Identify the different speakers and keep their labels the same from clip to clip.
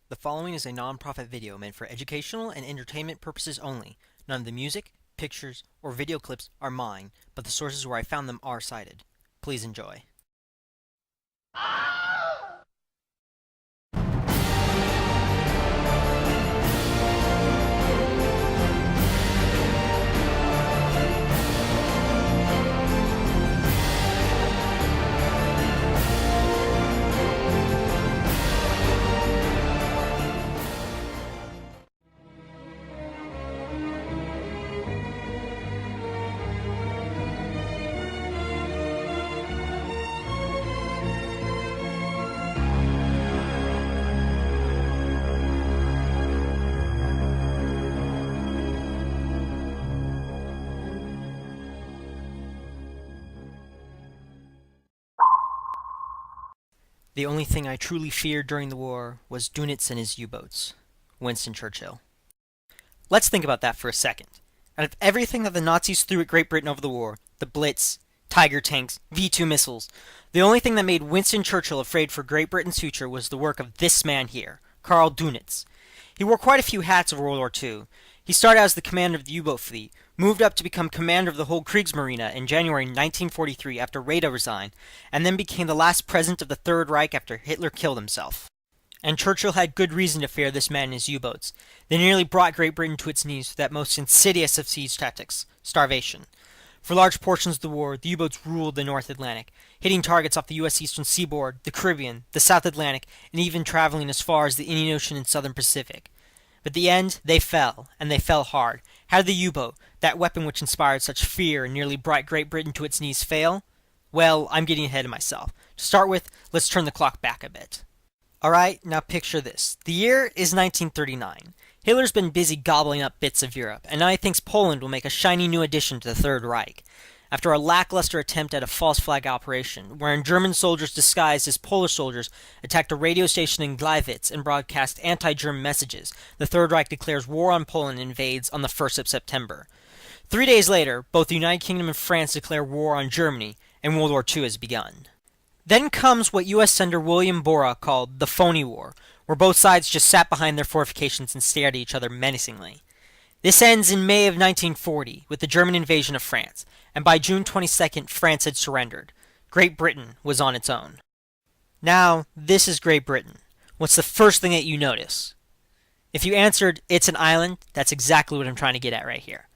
Speaker 1: The following is a non-profit video meant for educational and entertainment purposes only. None of the music, pictures, or video clips are mine, but the sources where I found them are cited. Please enjoy. The only thing I truly feared during the war was Dönitz and his U-boats. Winston Churchill. Let's think about that for a second. Out of everything that the Nazis threw at Great Britain over the war, the Blitz, Tiger tanks, V-2 missiles, the only thing that made Winston Churchill afraid for Great Britain's future was the work of this man here, Karl Dönitz. He wore quite a few hats over World War II. He started out as the commander of the U-boat fleet, moved up to become commander of the whole Kriegsmarine in January 1943 after Raeder resigned, and then became the last president of the Third Reich after Hitler killed himself. And Churchill had good reason to fear this man and his U-boats. They nearly brought Great Britain to its knees with that most insidious of siege tactics, starvation. For large portions of the war, the U-boats ruled the North Atlantic, hitting targets off the U.S. eastern seaboard, the Caribbean, the South Atlantic, and even traveling as far as the Indian Ocean and Southern Pacific. But at the end, they fell, and they fell hard. How did the U-boat, that weapon which inspired such fear and nearly brought Great Britain to its knees, fail? Well, I'm getting ahead of myself. To start with, let's turn the clock back a bit. Alright, now picture this. The year is 1939. Hitler's been busy gobbling up bits of Europe, and now he thinks Poland will make a shiny new addition to the Third Reich. After a lackluster attempt at a false flag operation, wherein German soldiers disguised as Polish soldiers attacked a radio station in Gleiwitz and broadcast anti-German messages, the Third Reich declares war on Poland and invades on the 1st of September. 3 days later, both the United Kingdom and France declare war on Germany, and World War II has begun. Then comes what U.S. Senator William Borah called the phony war, where both sides just sat behind their fortifications and stared at each other menacingly. This ends in May of 1940 with the German invasion of France, and by June 22nd, France had surrendered. Great Britain was on its own. Now, this is Great Britain. What's the first thing that you notice? If you answered, it's an island, that's exactly what I'm trying to get at right here.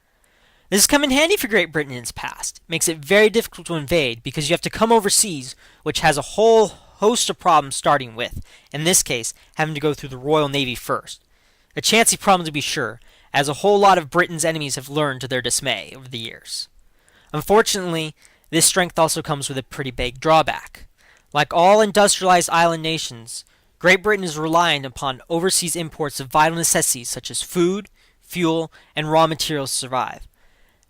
Speaker 1: This has come in handy for Great Britain in its past. It makes it very difficult to invade because you have to come overseas, which has a whole host of problems starting with, in this case, having to go through the Royal Navy first. A chancy problem to be sure, as a whole lot of Britain's enemies have learned to their dismay over the years. Unfortunately, this strength also comes with a pretty big drawback. Like all industrialized island nations, Great Britain is reliant upon overseas imports of vital necessities such as food, fuel, and raw materials to survive.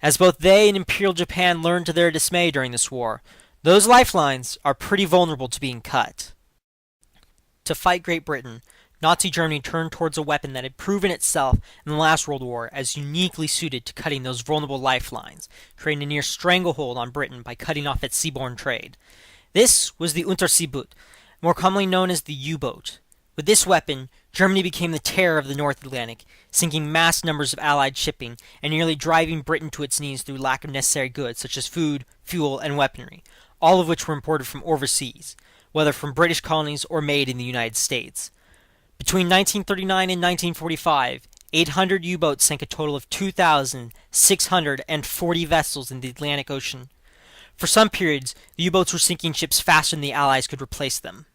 Speaker 1: As both they and Imperial Japan learned to their dismay during this war, those lifelines are pretty vulnerable to being cut. To fight Great Britain, Nazi Germany turned towards a weapon that had proven itself in the last World War as uniquely suited to cutting those vulnerable lifelines, creating a near stranglehold on Britain by cutting off its seaborne trade. This was the Unterseeboot, more commonly known as the U-boat. With this weapon, Germany became the terror of the North Atlantic, sinking mass numbers of Allied shipping and nearly driving Britain to its knees through lack of necessary goods such as food, fuel, and weaponry, all of which were imported from overseas, whether from British colonies or made in the United States. Between 1939 and 1945, 800 U-boats sank a total of 2,640 vessels in the Atlantic Ocean. For some periods, the U-boats were sinking ships faster than the Allies could replace them.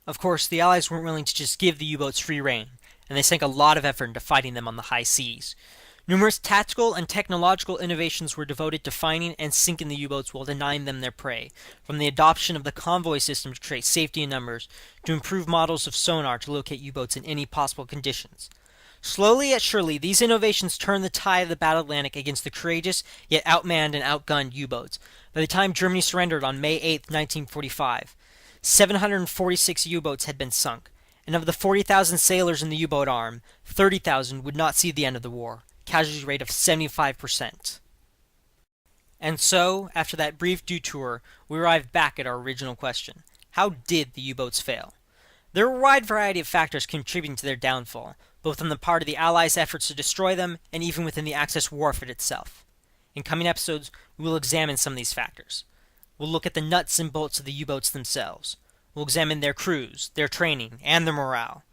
Speaker 1: Of course, the Allies weren't willing to just give the U-boats free rein, and they sank a lot of effort into fighting them on the high seas. Numerous tactical and technological innovations were devoted to finding and sinking the U-boats while denying them their prey, from the adoption of the convoy system to create safety in numbers, to improved models of sonar to locate U-boats in any possible conditions. Slowly yet surely, these innovations turned the tide of the Battle Atlantic against the courageous, yet outmanned and outgunned U-boats. By the time Germany surrendered on May 8, 1945, 746 U-boats had been sunk, and of the 40,000 sailors in the U-boat arm, 30,000 would not see the end of the war. Casualty rate of 75%. And so, after that brief detour, we arrived back at our original question. How did the U-boats fail? There are a wide variety of factors contributing to their downfall, both on the part of the Allies' efforts to destroy them and even within the Axis warfare itself. In coming episodes, we will examine some of these factors. We'll look at the nuts and bolts of the U-boats themselves. We'll examine their crews, their training, and their morale.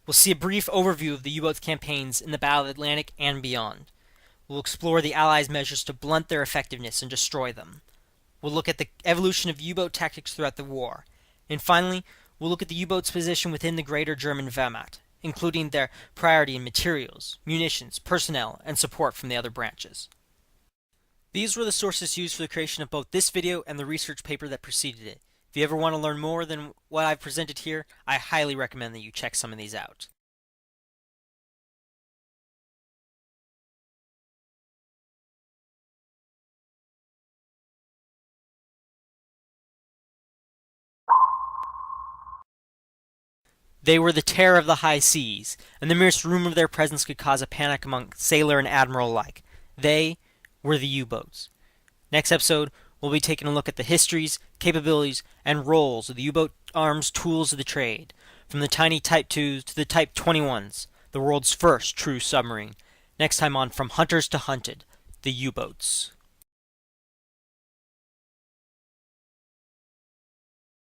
Speaker 1: We'll see a brief overview of the U-boats campaigns in the Battle of the Atlantic and beyond. We'll explore the Allies' measures to blunt their effectiveness and destroy them. We'll look at the evolution of U-boat tactics throughout the war. And finally, we'll look at the U-boats' position within the greater German Wehrmacht, including their priority in materials, munitions, personnel, and support from the other branches. These were the sources used for the creation of both this video and the research paper that preceded it. If you ever want to learn more than what I've presented here, I highly recommend that you check some of these out. They were the terror of the high seas, and the merest rumor of their presence could cause a panic among sailor and admiral alike. They were the U-boats. Next episode, we'll be taking a look at the histories, capabilities, and roles of the U-boat arms tools of the trade, from the tiny Type 2s to the Type 21s, the world's first true submarine. Next time on From Hunters to Hunted, the U-boats.